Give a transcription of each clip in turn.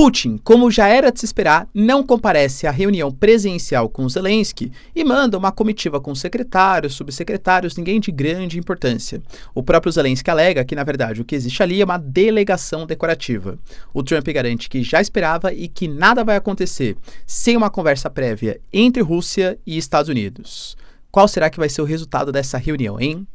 Putin, como já era de se esperar, não comparece à reunião presencial com Zelensky e manda uma comitiva com secretários, subsecretários, ninguém de grande importância. O próprio Zelensky alega que, na verdade, o que existe ali é uma delegação decorativa. O Trump garante que já esperava e que nada vai acontecer sem uma conversa prévia entre Rússia e Estados Unidos. Qual será que vai ser o resultado dessa reunião, hein?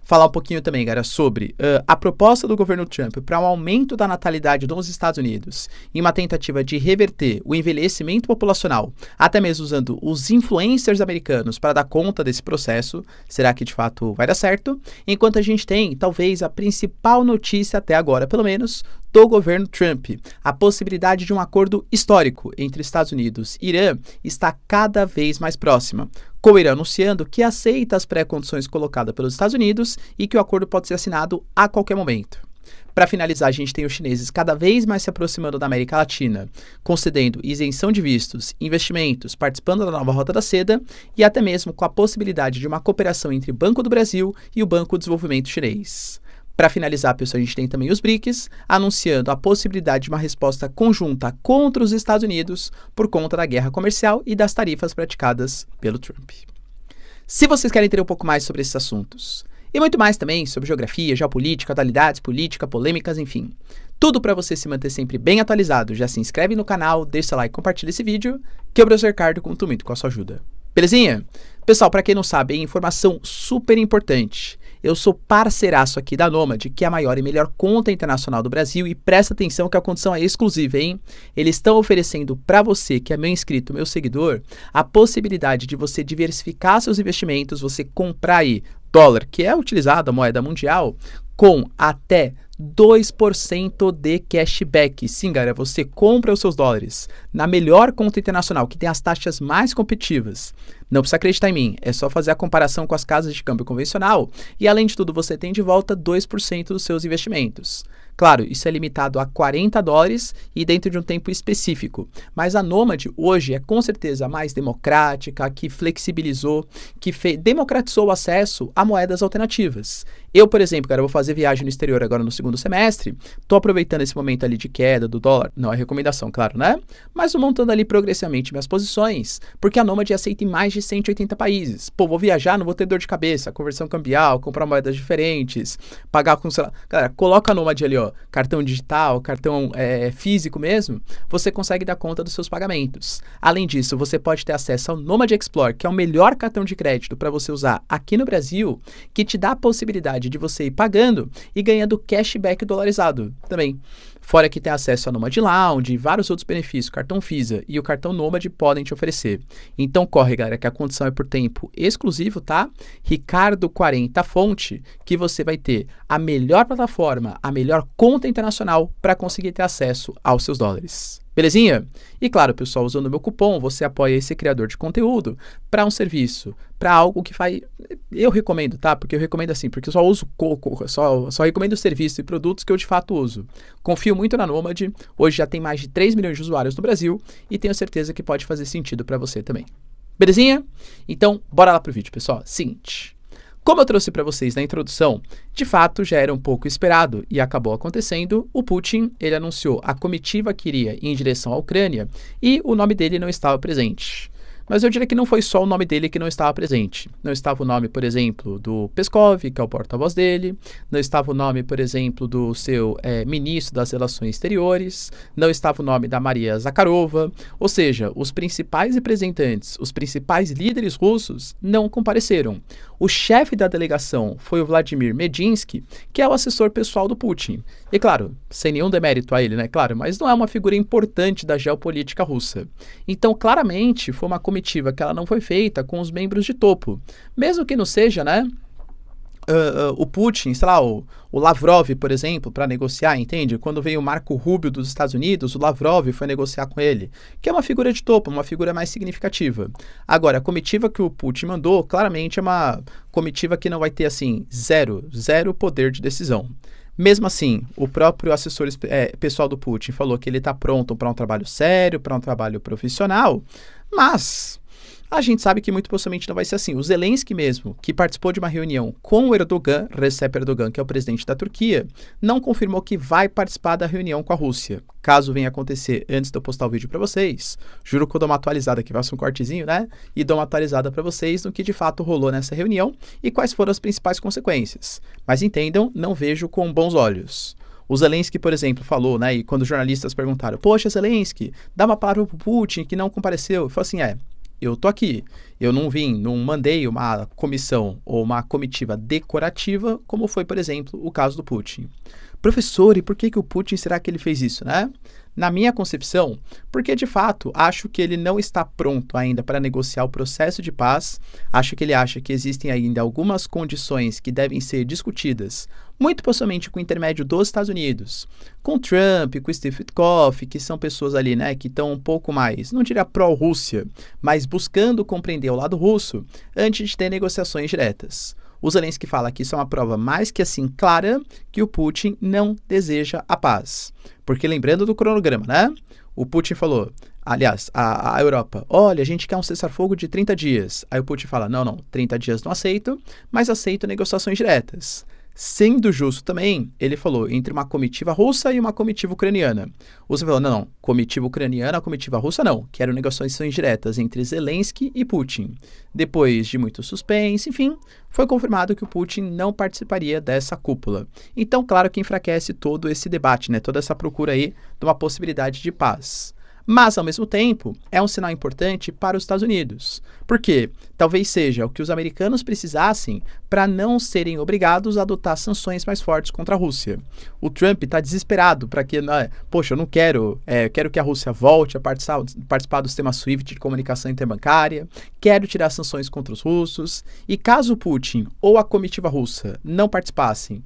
Falar um pouquinho também, galera, sobre a proposta do governo Trump para um aumento da natalidade nos Estados Unidos em uma tentativa de reverter o envelhecimento populacional, até mesmo usando os influencers americanos para dar conta desse processo. Será que de fato vai dar certo? Enquanto a gente tem, talvez, a principal notícia até agora, pelo menos, do governo Trump. A possibilidade de um acordo histórico entre Estados Unidos e Irã está cada vez mais próxima, com o Irã anunciando que aceita as pré-condições colocadas pelos Estados Unidos e que o acordo pode ser assinado a qualquer momento. Para finalizar, a gente tem os chineses cada vez mais se aproximando da América Latina, concedendo isenção de vistos, investimentos, participando da nova Rota da Seda e até mesmo com a possibilidade de uma cooperação entre o Banco do Brasil e o Banco de Desenvolvimento Chinês. Para finalizar, pessoal, a gente tem também os BRICS, anunciando a possibilidade de uma resposta conjunta contra os Estados Unidos por conta da guerra comercial e das tarifas praticadas pelo Trump. Se vocês querem entender um pouco mais sobre esses assuntos, e muito mais também sobre geografia, geopolítica, atualidades, política, polêmicas, enfim, tudo para você se manter sempre bem atualizado, já se inscreve no canal, deixa seu like e compartilha esse vídeo, que eu, professor Ricardo, conto muito com a sua ajuda. Belezinha? Pessoal, para quem não sabe, informação super importante. Eu sou parceiraço aqui da Nomad, que é a maior e melhor conta internacional do Brasil, e presta atenção que a condição é exclusiva, hein? Eles estão oferecendo para você, que é meu inscrito, meu seguidor, a possibilidade de você diversificar seus investimentos, você comprar aí dólar, que é utilizado a moeda mundial, com até 2% de cashback. Sim, galera, você compra os seus dólares na melhor conta internacional, que tem as taxas mais competitivas. Não precisa acreditar em mim, é só fazer a comparação com as casas de câmbio convencional e, além de tudo, você tem de volta 2% dos seus investimentos. Claro, isso é limitado a 40 dólares e dentro de um tempo específico. Mas a Nomad hoje é com certeza a mais democrática, que flexibilizou, que democratizou o acesso a moedas alternativas. Eu, por exemplo, cara, vou fazer viagem no exterior agora no segundo semestre, estou aproveitando esse momento ali de queda do dólar, não é recomendação, claro, né? Mas estou montando ali progressivamente minhas posições, porque a Nomad aceita em mais de 180 países. Pô, vou viajar, não vou ter dor de cabeça, conversão cambial, comprar moedas diferentes, pagar com, sei lá. Galera, coloca a Nomad ali, ó, cartão digital, cartão físico mesmo, você consegue dar conta dos seus pagamentos. Além disso, você pode ter acesso ao Nomad Explore, que é o melhor cartão de crédito para você usar aqui no Brasil, que te dá a possibilidade de você ir pagando e ganhando cashback dolarizado também. Fora que tem acesso a Nomad Lounge e vários outros benefícios que o cartão Visa e o cartão Nomad podem te oferecer. Então corre, galera, que a condição é por tempo exclusivo, tá? Ricardo 40 Fonte, que você vai ter a melhor plataforma, a melhor conta internacional para conseguir ter acesso aos seus dólares. Belezinha? E claro, pessoal, usando o meu cupom, você apoia esse criador de conteúdo para um serviço, para algo que faz... Eu recomendo, tá? Porque eu recomendo assim, porque eu só uso só recomendo serviços e produtos que eu de fato uso. Confio muito na Nomad, hoje já tem mais de 3 milhões de usuários no Brasil e tenho certeza que pode fazer sentido para você também. Belezinha? Então, bora lá pro vídeo, pessoal. Seguinte... Como eu trouxe para vocês na introdução, de fato já era um pouco esperado e acabou acontecendo. O Putin, ele anunciou a comitiva que iria em direção à Ucrânia e o nome dele não estava presente. Mas eu diria que não foi só o nome dele que não estava presente. Não estava o nome, por exemplo, do Peskov, que é o porta-voz dele. Não estava o nome, por exemplo, do seu ministro das Relações Exteriores. Não estava o nome da Maria Zakharova. Ou seja, os principais representantes, os principais líderes russos não compareceram. O chefe da delegação foi o Vladimir Medinsky, que é o assessor pessoal do Putin. E claro, sem nenhum demérito a ele, né? Claro, mas não é uma figura importante da geopolítica russa. Então, claramente, foi uma comitiva que ela não foi feita com os membros de topo. Mesmo que não seja, né? O Putin, sei lá, o Lavrov, por exemplo, para negociar, entende? Quando veio o Marco Rubio dos Estados Unidos, o Lavrov foi negociar com ele, que é uma figura de topo, uma figura mais significativa. Agora, a comitiva que o Putin mandou, claramente é uma comitiva que não vai ter, assim, zero poder de decisão. Mesmo assim, o próprio assessor pessoal do Putin falou que ele está pronto para um trabalho sério, para um trabalho profissional, mas... A gente sabe que muito possivelmente não vai ser assim. O Zelensky mesmo, que participou de uma reunião com o Erdogan, Recep Erdogan, que é o presidente da Turquia, não confirmou que vai participar da reunião com a Rússia. Caso venha acontecer antes de eu postar o vídeo para vocês, juro que eu dou uma atualizada aqui, faço um cortezinho, né? E dou uma atualizada para vocês no que de fato rolou nessa reunião e quais foram as principais consequências. Mas entendam, não vejo com bons olhos. O Zelensky, por exemplo, falou, né? E quando os jornalistas perguntaram, poxa, Zelensky, dá uma palavra pro Putin que não compareceu. Ele falou assim, eu tô aqui, eu não mandei uma comissão ou uma comitiva decorativa, como foi, por exemplo, o caso do Putin. Professor, e por que o Putin, será que ele fez isso, né? Na minha concepção, porque de fato acho que ele não está pronto ainda para negociar o processo de paz, acho que ele acha que existem ainda algumas condições que devem ser discutidas, muito possivelmente com o intermédio dos Estados Unidos, com Trump, com Steve Witkoff, que são pessoas ali, né, que estão um pouco mais, não diria pró-Rússia, mas buscando compreender o lado russo antes de ter negociações diretas. O Zelensky fala que isso é uma prova mais que assim clara que o Putin não deseja a paz. Porque lembrando do cronograma, né? O Putin falou, aliás, a Europa, olha, a gente quer um cessar-fogo de 30 dias. Aí o Putin fala, não, 30 dias não aceito, mas aceito negociações diretas. Sendo justo também, ele falou entre uma comitiva russa e uma comitiva ucraniana. Você falou, não, comitiva ucraniana, comitiva russa não, quero negociações diretas entre Zelensky e Putin. Depois de muito suspense, enfim, foi confirmado que o Putin não participaria dessa cúpula. Então, claro que enfraquece todo esse debate, né, toda essa procura aí de uma possibilidade de paz. Mas, ao mesmo tempo, é um sinal importante para os Estados Unidos. Por quê? Talvez seja o que os americanos precisassem para não serem obrigados a adotar sanções mais fortes contra a Rússia. O Trump está desesperado para que, poxa, eu não quero, quero que a Rússia volte a participar do sistema SWIFT de comunicação interbancária, quero tirar sanções contra os russos, e caso o Putin ou a comitiva russa não participassem,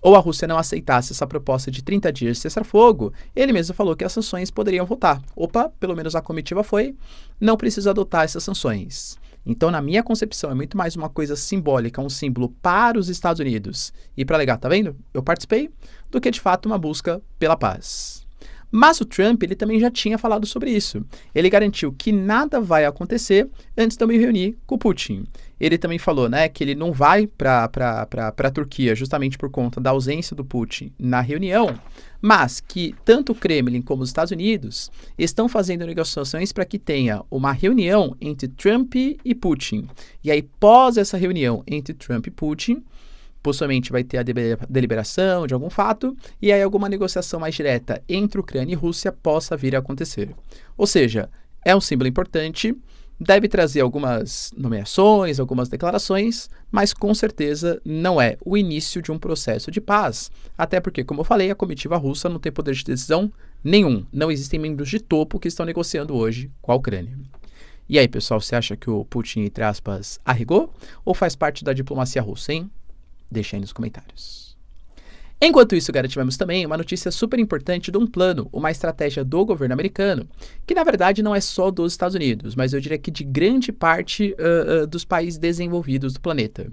ou a Rússia não aceitasse essa proposta de 30 dias de cessar-fogo, ele mesmo falou que as sanções poderiam voltar. Opa, pelo menos a comitiva foi, não precisa adotar essas sanções. Então, na minha concepção, é muito mais uma coisa simbólica, um símbolo para os Estados Unidos e para alegar, tá vendo? Eu participei, do que de fato uma busca pela paz. Mas o Trump, ele também já tinha falado sobre isso. Ele garantiu que nada vai acontecer antes de eu me reunir com o Putin. Ele também falou, né, que ele não vai para a Turquia justamente por conta da ausência do Putin na reunião, mas que tanto o Kremlin como os Estados Unidos estão fazendo negociações para que tenha uma reunião entre Trump e Putin. E aí, pós essa reunião entre Trump e Putin, possivelmente vai ter a deliberação de algum fato, e aí alguma negociação mais direta entre Ucrânia e Rússia possa vir a acontecer. Ou seja, é um símbolo importante, deve trazer algumas nomeações, algumas declarações, mas com certeza não é o início de um processo de paz. Até porque, como eu falei, a comitiva russa não tem poder de decisão nenhum. Não existem membros de topo que estão negociando hoje com a Ucrânia. E aí, pessoal, você acha que o Putin, entre aspas, arregou? Ou faz parte da diplomacia russa, hein? Deixa aí nos comentários. Enquanto isso, galera, tivemos também uma notícia super importante de um plano, uma estratégia do governo americano, que na verdade não é só dos Estados Unidos, mas eu diria que de grande parte dos países desenvolvidos do planeta.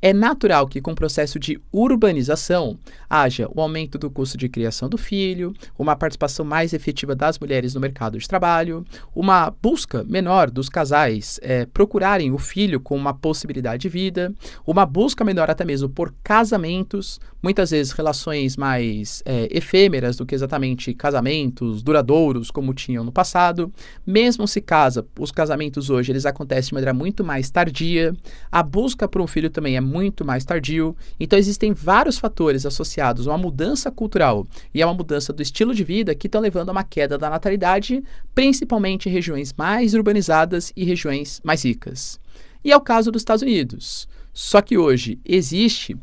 É natural que com o processo de urbanização haja o aumento do custo de criação do filho, uma participação mais efetiva das mulheres no mercado de trabalho, uma busca menor dos casais procurarem o filho com uma possibilidade de vida, uma busca menor até mesmo por casamentos, muitas vezes relações mais efêmeras do que exatamente casamentos duradouros como tinham no passado. Mesmo se casa, os casamentos hoje eles acontecem de maneira muito mais tardia, a busca por um filho também é muito mais tardio, então existem vários fatores associados a uma mudança cultural e a uma mudança do estilo de vida que estão levando a uma queda da natalidade, principalmente em regiões mais urbanizadas e regiões mais ricas. E é o caso dos Estados Unidos. Só que hoje existe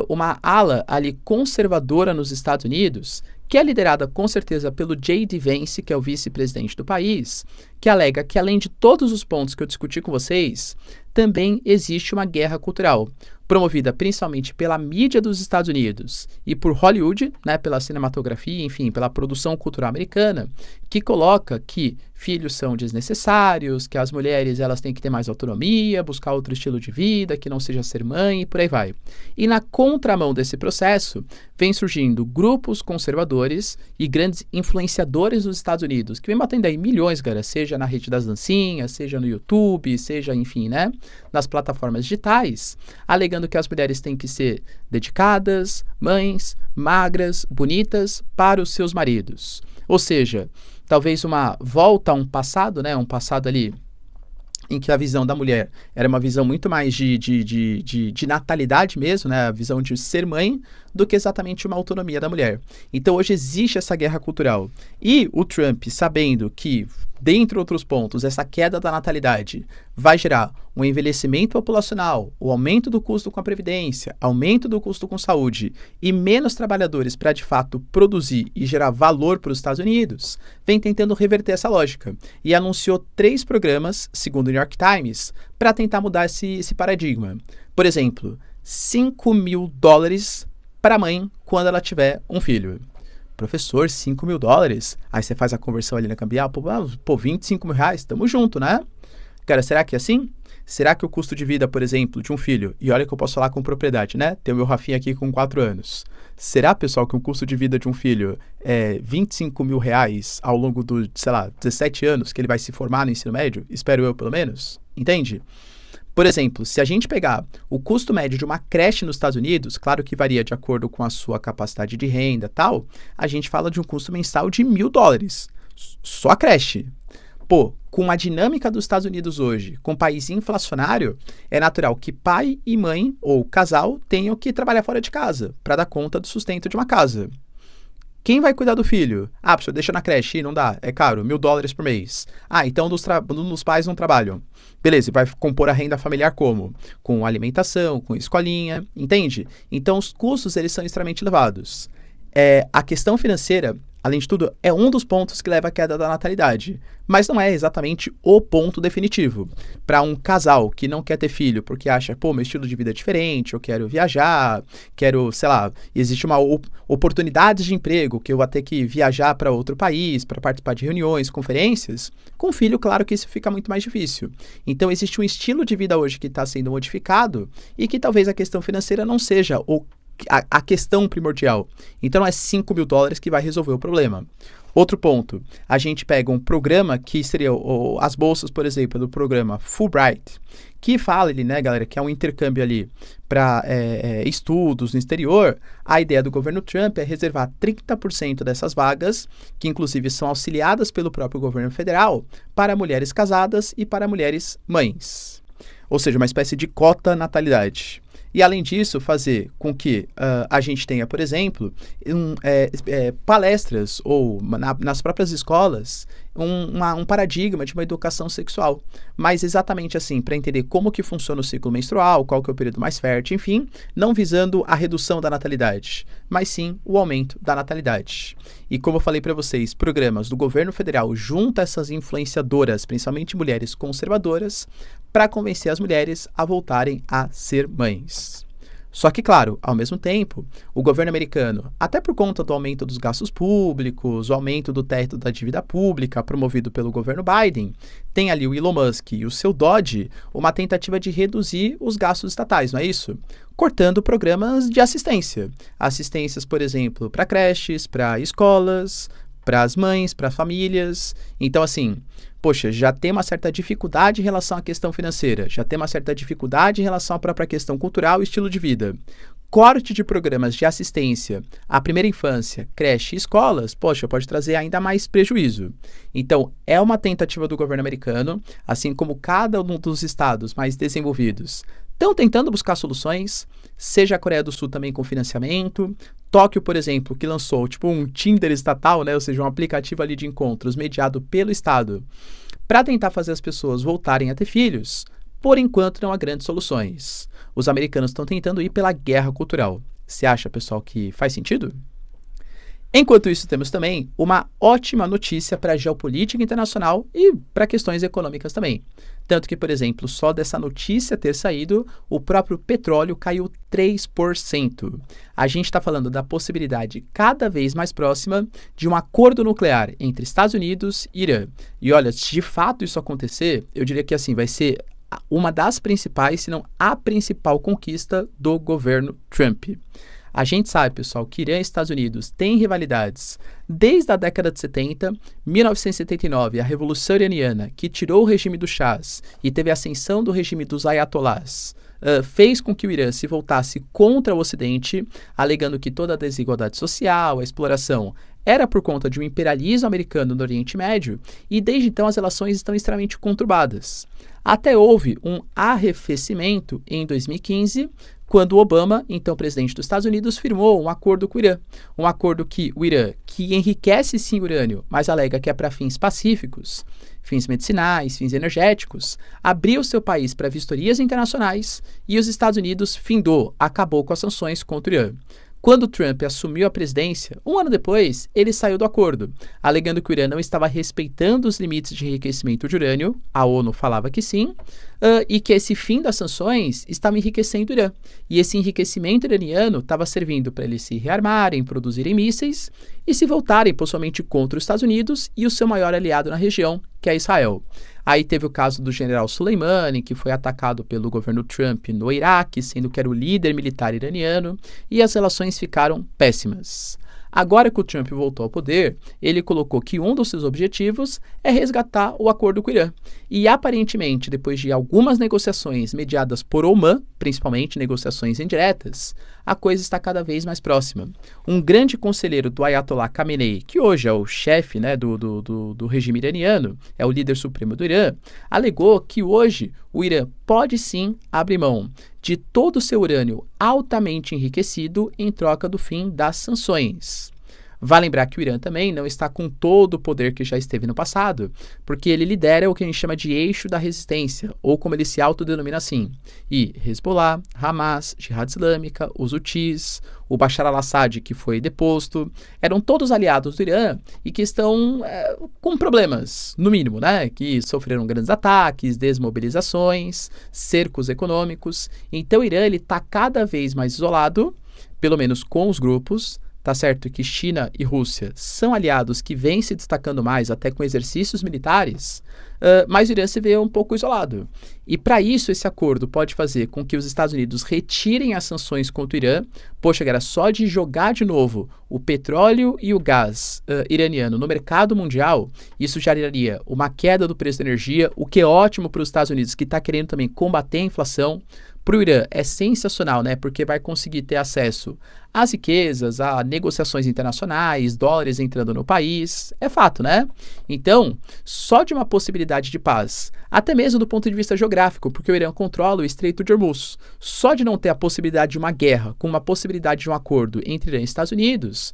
uma ala ali conservadora nos Estados Unidos, que é liderada com certeza pelo J.D. Vance, que é o vice-presidente do país, que alega que além de todos os pontos que eu discuti com vocês, também existe uma guerra cultural, promovida principalmente pela mídia dos Estados Unidos e por Hollywood, né, pela cinematografia, enfim, pela produção cultural americana, que coloca que filhos são desnecessários, que as mulheres elas têm que ter mais autonomia, buscar outro estilo de vida, que não seja ser mãe e por aí vai. E na contramão desse processo, vem surgindo grupos conservadores e grandes influenciadores dos Estados Unidos, que vem batendo aí milhões, galera, seja seja na rede das dancinhas, seja no YouTube, seja, enfim, né, nas plataformas digitais, alegando que as mulheres têm que ser dedicadas, mães, magras, bonitas para os seus maridos. Ou seja, talvez uma volta a um passado, né, um passado ali em que a visão da mulher era uma visão muito mais de natalidade mesmo, né? A visão de ser mãe, do que exatamente uma autonomia da mulher. Então hoje existe essa guerra cultural. E o Trump, sabendo que, dentre outros pontos, essa queda da natalidade vai gerar um envelhecimento populacional, o aumento do custo com a previdência, aumento do custo com saúde e menos trabalhadores para, de fato, produzir e gerar valor para os Estados Unidos, vem tentando reverter essa lógica e anunciou 3 programas, segundo o New York Times, para tentar mudar esse paradigma. Por exemplo, $5.000 para a mãe quando ela tiver um filho. Professor, $5.000? Aí você faz a conversão ali na cambial, pô, R$25.000, tamo junto, né? Cara, será que é assim? Será que o custo de vida, por exemplo, de um filho, e olha que eu posso falar com propriedade, né? Tem o meu Rafinha aqui com 4 anos. Será, pessoal, que o custo de vida de um filho é R$25.000 ao longo do, 17 anos que ele vai se formar no ensino médio? Espero eu, pelo menos. Entende? Por exemplo, se a gente pegar o custo médio de uma creche nos Estados Unidos, claro que varia de acordo com a sua capacidade de renda e tal, a gente fala de um custo mensal de $1.000. Só a creche. Pô, com a dinâmica dos Estados Unidos hoje, com o país inflacionário, é natural que pai e mãe, ou casal, tenham que trabalhar fora de casa para dar conta do sustento de uma casa. Quem vai cuidar do filho? Ah, professor, deixa na creche, não dá, é caro, $1.000 por mês. Ah, então um dos pais não trabalham. Beleza, vai compor a renda familiar como? Com alimentação, com escolinha, entende? Então os custos, eles são extremamente elevados. A questão financeira, além de tudo, é um dos pontos que leva à queda da natalidade, mas não é exatamente o ponto definitivo. Para um casal que não quer ter filho porque acha, pô, meu estilo de vida é diferente, eu quero viajar, quero, existe uma oportunidade de emprego que eu vou ter que viajar para outro país, para participar de reuniões, conferências, com filho, claro que isso fica muito mais difícil. Então existe um estilo de vida hoje que está sendo modificado e que talvez a questão financeira não seja a questão primordial. Então não é $5.000 que vai resolver o problema. Outro ponto, a gente pega um programa que seria as bolsas, por exemplo, do programa Fulbright, que fala ali, né, galera, que é um intercâmbio ali para estudos no exterior. A ideia do governo Trump é reservar 30% dessas vagas, que inclusive são auxiliadas pelo próprio governo federal, para mulheres casadas e para mulheres mães. Ou seja, uma espécie de cota natalidade. E, além disso, fazer com que a gente tenha, por exemplo, palestras ou nas próprias escolas, um paradigma de uma educação sexual. Mas exatamente assim, para entender como que funciona o ciclo menstrual, qual que é o período mais fértil, enfim, não visando a redução da natalidade, mas sim o aumento da natalidade. E como eu falei para vocês, programas do governo federal junto a essas influenciadoras, principalmente mulheres conservadoras, para convencer as mulheres a voltarem a ser mães. Só que, claro, ao mesmo tempo, o governo americano, até por conta do aumento dos gastos públicos, o aumento do teto da dívida pública promovido pelo governo Biden, tem ali o Elon Musk e o seu Dodge uma tentativa de reduzir os gastos estatais, não é isso? Cortando programas de assistência. Assistências, por exemplo, para creches, para escolas, para as mães, para famílias. Então, assim, poxa, já tem uma certa dificuldade em relação à questão financeira, já tem uma certa dificuldade em relação à própria questão cultural e estilo de vida. Corte de programas de assistência à primeira infância, creche e escolas, poxa, pode trazer ainda mais prejuízo. Então, é uma tentativa do governo americano, assim como cada um dos estados mais desenvolvidos estão tentando buscar soluções, seja a Coreia do Sul também com financiamento, Tóquio, por exemplo, que lançou tipo um Tinder estatal, né, ou seja, um aplicativo ali de encontros mediado pelo estado, para tentar fazer as pessoas voltarem a ter filhos. Por enquanto não há grandes soluções. Os americanos estão tentando ir pela guerra cultural. Você acha, pessoal, que faz sentido? Enquanto isso, temos também uma ótima notícia para a geopolítica internacional e para questões econômicas também. Tanto que, por exemplo, só dessa notícia ter saído, o próprio petróleo caiu 3%. A gente está falando da possibilidade cada vez mais próxima de um acordo nuclear entre Estados Unidos e Irã. E olha, se de fato isso acontecer, eu diria que assim, vai ser uma das principais, se não a principal conquista do governo Trump. A gente sabe, pessoal, que Irã e Estados Unidos têm rivalidades desde a década de 70, 1979, a Revolução Iraniana, que tirou o regime dos Shahs e teve a ascensão do regime dos Ayatollahs, fez com que o Irã se voltasse contra o Ocidente, alegando que toda a desigualdade social, a exploração, era por conta de um imperialismo americano no Oriente Médio, e desde então as relações estão extremamente conturbadas. Até houve um arrefecimento em 2015, quando Obama, então presidente dos Estados Unidos, firmou um acordo com o Irã. Um acordo que o Irã, que enriquece sim urânio, mas alega que é para fins pacíficos, fins medicinais, fins energéticos, abriu seu país para vistorias internacionais e os Estados Unidos acabou com as sanções contra o Irã. Quando Trump assumiu a presidência, um ano depois, ele saiu do acordo, alegando que o Irã não estava respeitando os limites de enriquecimento de urânio, a ONU falava que sim, e que esse fim das sanções estava enriquecendo o Irã. E esse enriquecimento iraniano estava servindo para eles se rearmarem, produzirem mísseis e se voltarem possivelmente contra os Estados Unidos e o seu maior aliado na região, que é Israel. Aí teve o caso do general Soleimani, que foi atacado pelo governo Trump no Iraque, sendo que era o líder militar iraniano, e as relações ficaram péssimas. Agora que o Trump voltou ao poder, ele colocou que um dos seus objetivos é resgatar o acordo com o Irã. E aparentemente, depois de algumas negociações mediadas por Oman, principalmente negociações indiretas, a coisa está cada vez mais próxima. Um grande conselheiro do Ayatollah Khamenei, que hoje é o chefe, né, do regime iraniano, é o líder supremo do Irã, alegou que hoje o Irã pode sim abrir mão de todo o seu urânio altamente enriquecido em troca do fim das sanções. Vale lembrar que o Irã também não está com todo o poder que já esteve no passado, porque ele lidera o que a gente chama de eixo da resistência, ou como ele se autodenomina assim. E Hezbollah, Hamas, Jihad Islâmica, os Houthis, o Bashar al-Assad, que foi deposto, eram todos aliados do Irã e que estão com problemas, no mínimo, né? Que sofreram grandes ataques, desmobilizações, cercos econômicos. Então o Irã está cada vez mais isolado, pelo menos com os grupos. Tá certo que China e Rússia são aliados que vêm se destacando mais, até com exercícios militares, mas o Irã se vê um pouco isolado. E para isso, esse acordo pode fazer com que os Estados Unidos retirem as sanções contra o Irã. Poxa, era só de jogar de novo o petróleo e o gás iraniano no mercado mundial, isso geraria uma queda do preço da energia, o que é ótimo para os Estados Unidos, que está querendo também combater a inflação. Para o Irã é sensacional, né? Porque vai conseguir ter acesso às riquezas, a negociações internacionais, dólares entrando no país. É fato, né? Então, só de uma possibilidade de paz, até mesmo do ponto de vista geográfico, porque o Irã controla o Estreito de Hormuz, só de não ter a possibilidade de uma guerra, com uma possibilidade de um acordo entre Irã e Estados Unidos,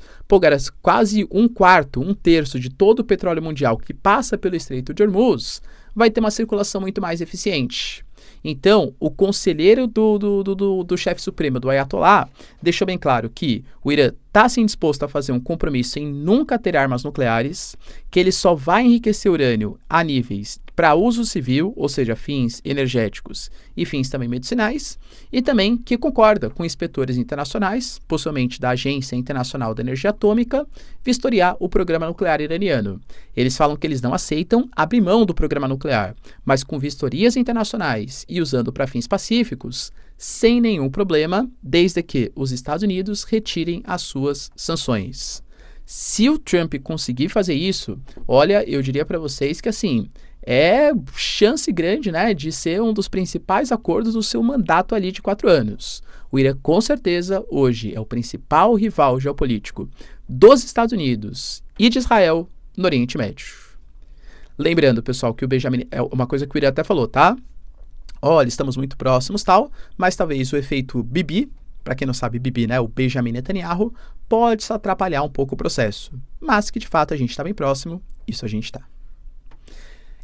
quase um terço de todo o petróleo mundial que passa pelo Estreito de Hormuz vai ter uma circulação muito mais eficiente. Então, o conselheiro do chefe supremo, do Ayatollah, deixou bem claro que o Irã está sim disposto a fazer um compromisso em nunca ter armas nucleares, que ele só vai enriquecer urânio a níveis para uso civil, ou seja, fins energéticos e fins também medicinais, e também que concorda com inspetores internacionais, possivelmente da Agência Internacional da Energia Atômica, vistoriar o programa nuclear iraniano. Eles falam que eles não aceitam abrir mão do programa nuclear, mas com vistorias internacionais e usando para fins pacíficos, sem nenhum problema, desde que os Estados Unidos retirem as suas sanções. Se o Trump conseguir fazer isso, olha, eu diria para vocês que assim, é chance grande, né, de ser um dos principais acordos do seu mandato ali de 4 anos. O Irã, com certeza, hoje é o principal rival geopolítico dos Estados Unidos e de Israel no Oriente Médio. Lembrando, pessoal, que o Benjamin, é uma coisa que o Irã até falou, tá? Olha, estamos muito próximos, tal, mas talvez o efeito Bibi, para quem não sabe, Bibi, né, o Benjamin Netanyahu, pode se atrapalhar um pouco o processo, mas que de fato a gente está bem próximo, isso a gente está.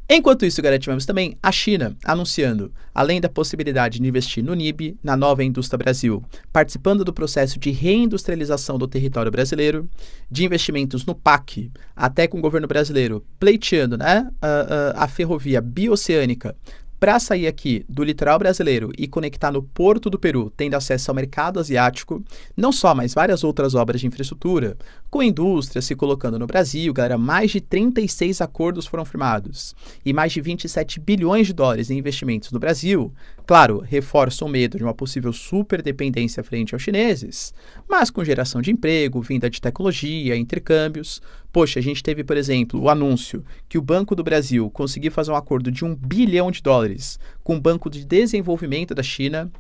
Enquanto isso, galera, tivemos também a China anunciando, além da possibilidade de investir no NIB, na Nova Indústria Brasil, participando do processo de reindustrialização do território brasileiro, de investimentos no PAC, até com o governo brasileiro pleiteando, né, a ferrovia bioceânica para sair aqui do litoral brasileiro e conectar no porto do Peru, tendo acesso ao mercado asiático, não só, mas várias outras obras de infraestrutura, com indústria se colocando no Brasil, galera, mais de 36 acordos foram firmados e mais de 27 bilhões de dólares em investimentos no Brasil, claro, reforçam o medo de uma possível superdependência frente aos chineses, mas com geração de emprego, vinda de tecnologia, intercâmbios. Poxa, a gente teve, por exemplo, o anúncio que o Banco do Brasil conseguiu fazer um acordo de $1 bilhão com o Banco de Desenvolvimento da China,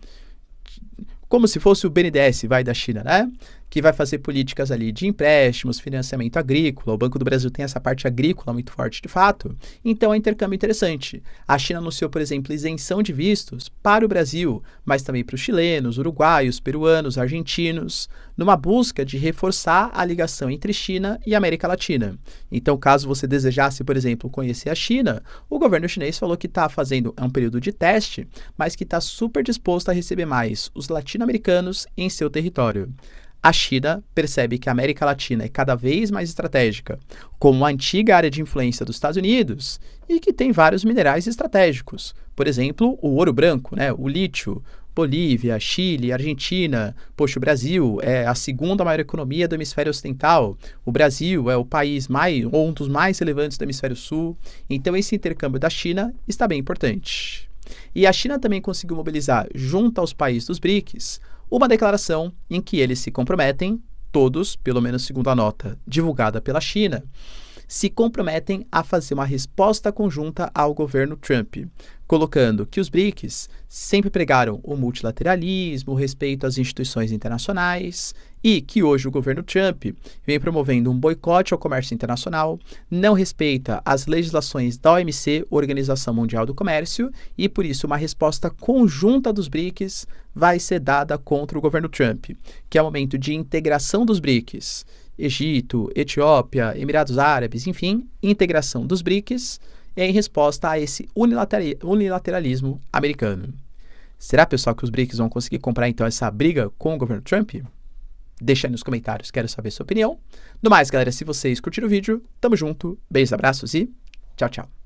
como se fosse o BNDES, da China, né? Que vai fazer políticas ali de empréstimos, financiamento agrícola. O Banco do Brasil tem essa parte agrícola muito forte, de fato. Então, é um intercâmbio interessante. A China anunciou, por exemplo, isenção de vistos para o Brasil, mas também para os chilenos, uruguaios, peruanos, argentinos, numa busca de reforçar a ligação entre China e América Latina. Então, caso você desejasse, por exemplo, conhecer a China, o governo chinês falou que está fazendo um período de teste, mas que está super disposto a receber mais os latino-americanos em seu território. A China percebe que a América Latina é cada vez mais estratégica, como uma antiga área de influência dos Estados Unidos e que tem vários minerais estratégicos. Por exemplo, o ouro branco, o lítio, Bolívia, Chile, Argentina. Poxa, o Brasil é a segunda maior economia do hemisfério ocidental. O Brasil é o país ou um dos mais relevantes do hemisfério sul. Então, esse intercâmbio da China está bem importante. E a China também conseguiu mobilizar, junto aos países dos BRICS, uma declaração em que eles se comprometem, todos, pelo menos segundo a nota divulgada pela China, se comprometem a fazer uma resposta conjunta ao governo Trump, colocando que os BRICS sempre pregaram o multilateralismo, o respeito às instituições internacionais e que hoje o governo Trump vem promovendo um boicote ao comércio internacional, não respeita as legislações da OMC, Organização Mundial do Comércio, e por isso uma resposta conjunta dos BRICS vai ser dada contra o governo Trump, que é o momento de integração dos BRICS, Egito, Etiópia, Emirados Árabes, enfim, integração dos BRICS em resposta a esse unilateralismo americano. Será, pessoal, que os BRICS vão conseguir comprar, então, essa briga com o governo Trump? Deixa aí nos comentários, quero saber sua opinião. No mais, galera, se vocês curtiram o vídeo, tamo junto, beijos, abraços e tchau, tchau.